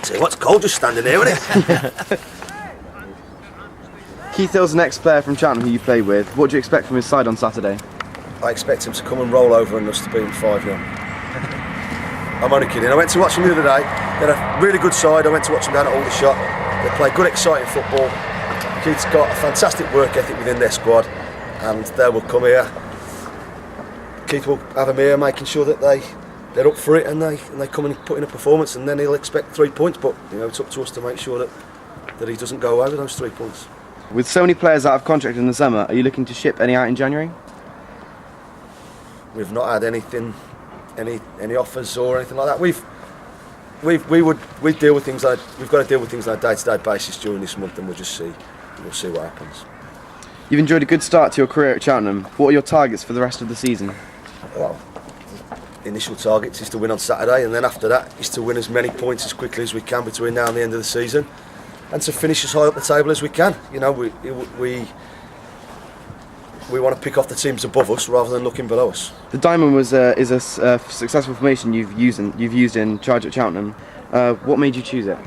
tell you what, it's cold just standing here, isn't it? Keith Hill's the next player from Cheltenham who you play with. What do you expect from his side on Saturday? I expect him to come and roll over and us to beat him 5-0. I'm only kidding. I went to watch him the other day. They had a really good side. I went to watch him down at Aldershot. They play good, exciting football. Keith's got a fantastic work ethic within their squad, and they will come here. Keith will have them here, making sure that they're up for it and they come and put in a performance, and then he'll expect 3 points. But it's up to us to make sure that he doesn't go away with those 3 points. With so many players out of contract in the summer, are you looking to ship any out in January? We've not had anything, any offers or anything like that. We deal with things we've got to deal with things on a day-to-day basis during this month, and we'll see what happens. You've enjoyed a good start to your career at Cheltenham. What are your targets for the rest of the season? Well, initial targets is to win on Saturday, and then after that is to win as many points as quickly as we can between now and the end of the season, and to finish as high up the table as we can. We want to pick off the teams above us rather than looking below us. The Diamond is a successful formation you've used in charge at Cheltenham. What made you choose it?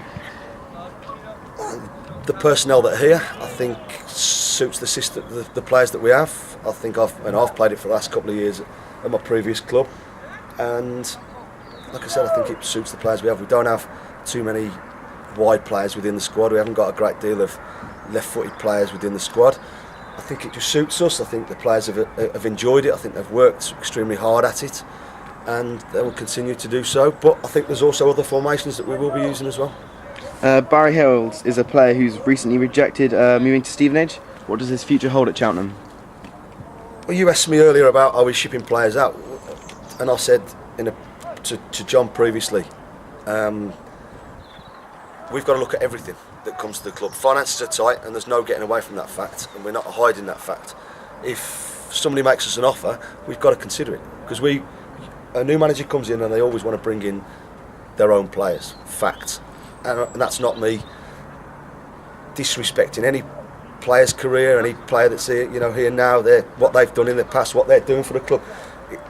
The personnel that are here, I think, suits the system, the players that we have. I think I've played it for the last couple of years at my previous club, and like I said, I think it suits the players we have. We don't have too many wide players within the squad. We haven't got a great deal of left-footed players within the squad. I think it just suits us. I think the players have enjoyed it. I think they've worked extremely hard at it, and they will continue to do so. But I think there's also other formations that we will be using as well. Barry Hills is a player who's recently rejected moving to Stevenage. What does his future hold at Cheltenham? Well, you asked me earlier about are we shipping players out, and I said to John previously, we've got to look at everything that comes to the club. Finances are tight, and there's no getting away from that fact, and we're not hiding that fact. If somebody makes us an offer, we've got to consider it, because a new manager comes in and they always want to bring in their own players. Fact. And that's not me disrespecting any player's career, any player that's here now. What they've done in the past, what they're doing for the club.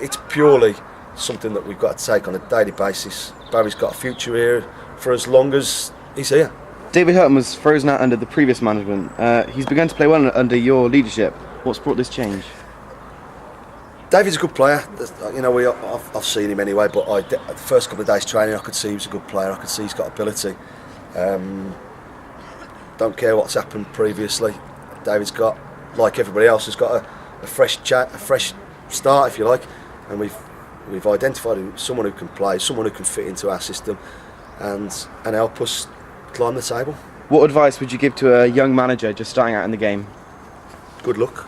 It's purely something that we've got to take on a daily basis. Barry's got a future here for as long as he's here. David Hutton was frozen out under the previous management. He's begun to play well under your leadership. What's brought this change? David's a good player. I've seen him anyway, but the first couple of days training, I could see he was a good player. I could see he's got ability. Don't care what's happened previously. David's got, like everybody else, has got a fresh start, if you like, and we've identified someone who can play, someone who can fit into our system, and help us climb the table. What advice would you give to a young manager just starting out in the game? Good luck.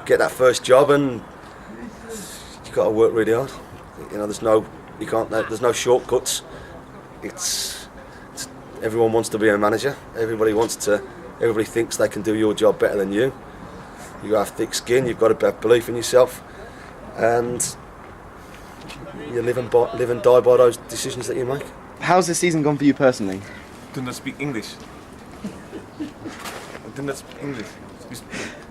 Get that first job, and you've got to work really hard. There's no shortcuts. Everyone wants to be a manager. Everybody thinks they can do your job better than you. You have thick skin. You've got to have belief in yourself, and you live and die by those decisions that you make. How's this season gone for you personally? I do not speak English.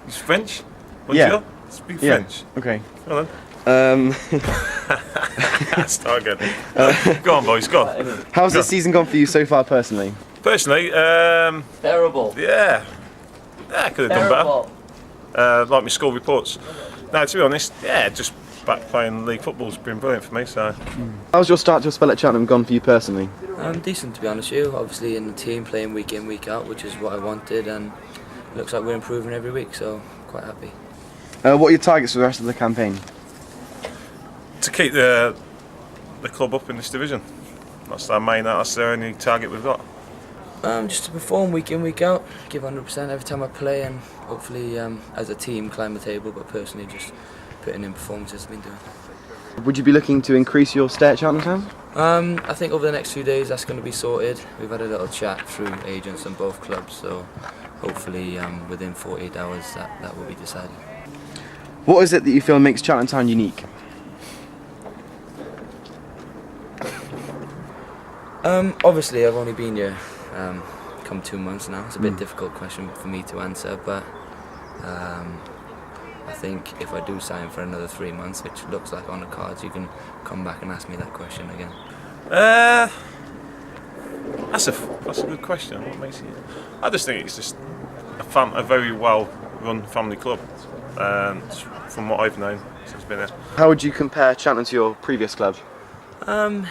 He's French? Yeah. Speak French. Okay. Well then. Start again. Go on, boys, go on. How's this season gone for you so far personally? Personally, terrible. Yeah, I could have done better. Like my school reports. No, to be honest, just back playing league football's been brilliant for me. So. How's your start to your spell at Cheltenham gone for you personally? Decent, to be honest with you. Obviously in the team, playing week in, week out, which is what I wanted, and it looks like we're improving every week, so quite happy. What are your targets for the rest of the campaign? To keep the club up in this division. That's the only target we've got. Just to perform week in, week out, give 100% every time I play, and hopefully as a team climb the table, but personally just putting in performances I've been doing. Would you be looking to increase your stay at Cheltenham Town? I think over the next few days that's going to be sorted. We've had a little chat through agents on both clubs, so hopefully within 48 hours that will be decided. What is it that you feel makes Cheltenham Town unique? Obviously I've only been here come 2 months now. It's a bit difficult question for me to answer, but I think if I do sign for another 3 months, which looks like on the cards, you can come back and ask me that question again. That's a good question. What makes it? I just think it's just a very well-run family club, and from what I've known since been here. How would you compare Cheltenham to your previous club?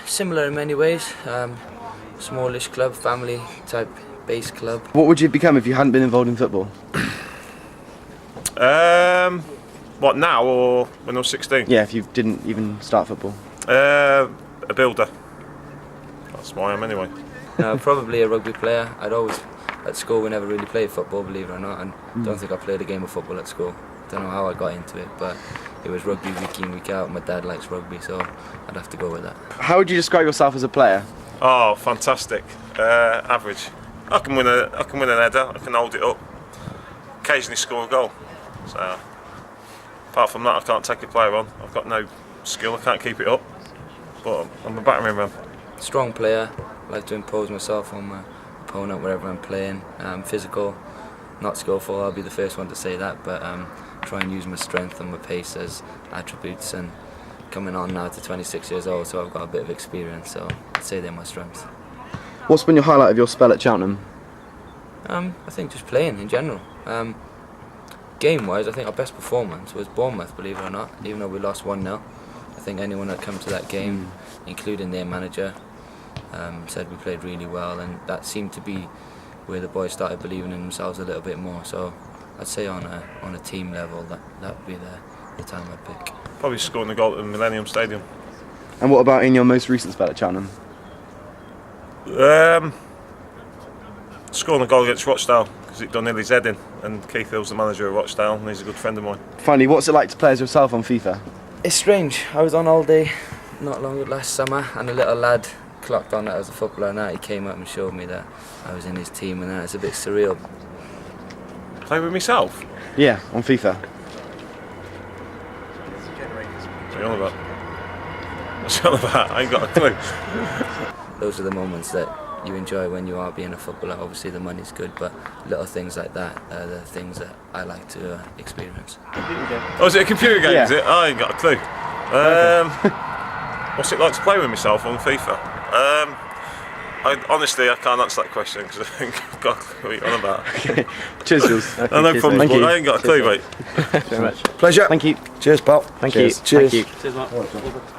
Similar in many ways. Smallish club, family type based club. What would you become if you hadn't been involved in football? What now or when I was 16? Yeah, if you didn't even start football. A builder. That's why I am anyway. Probably a rugby player. I'd always, at school, we never really played football, believe it or not, and don't think I played a game of football at school. Don't know how I got into it, but it was rugby week in, week out. My dad likes rugby, so I'd have to go with that. How would you describe yourself as a player? Oh, fantastic. Average. I can win an header. I can hold it up. Occasionally score a goal. So, apart from that, I can't take a player on. I've got no skill. I can't keep it up. But I'm a battering ram. Strong player. Like to impose myself on my opponent wherever I'm playing. Physical, not skillful. I'll be the first one to say that. But try and use my strength and my pace as attributes. And coming on now to 26 years old, so I've got a bit of experience. So I'd say they're my strengths. What's been your highlight of your spell at Cheltenham? I think just playing in general. Game-wise, I think our best performance was Bournemouth, believe it or not, even though we lost 1-0. I think anyone that come to that game, including their manager, said we played really well, and that seemed to be where the boys started believing in themselves a little bit more. So I'd say on a team level, that would be the time I'd pick. Probably scoring a goal at the Millennium Stadium. And what about in your most recent spell at Cheltenham? Scoring a goal against Rochdale, because it done nearly his head in, and Keith Hill's the manager of Rochdale, and he's a good friend of mine. Finally, what's it like to play as yourself on FIFA? It's strange. I was on holiday not long last summer, and a little lad clocked on that I was a footballer, and that he came up and showed me that I was in his team, and that it's a bit surreal. Play with myself? Yeah, on FIFA. What's he on about? What's he on about? I ain't got a clue. Those are the moments that you enjoy when you are being a footballer. Obviously the money's good, but little things like that are the things that I like to experience. Oh, is it a computer game, Yeah. is it? I ain't got a clue. What's it like to play with myself on FIFA? Honestly, I can't answer that question because I think I've got a clue what you're on about. Okay. Cheers, Jules. No problem, Thank but you. I ain't got a clue, mate. Thank you very much. Pleasure. Thank you. Cheers, pal. Thank Cheers. you. Cheers. Thank you. Cheers, Mark.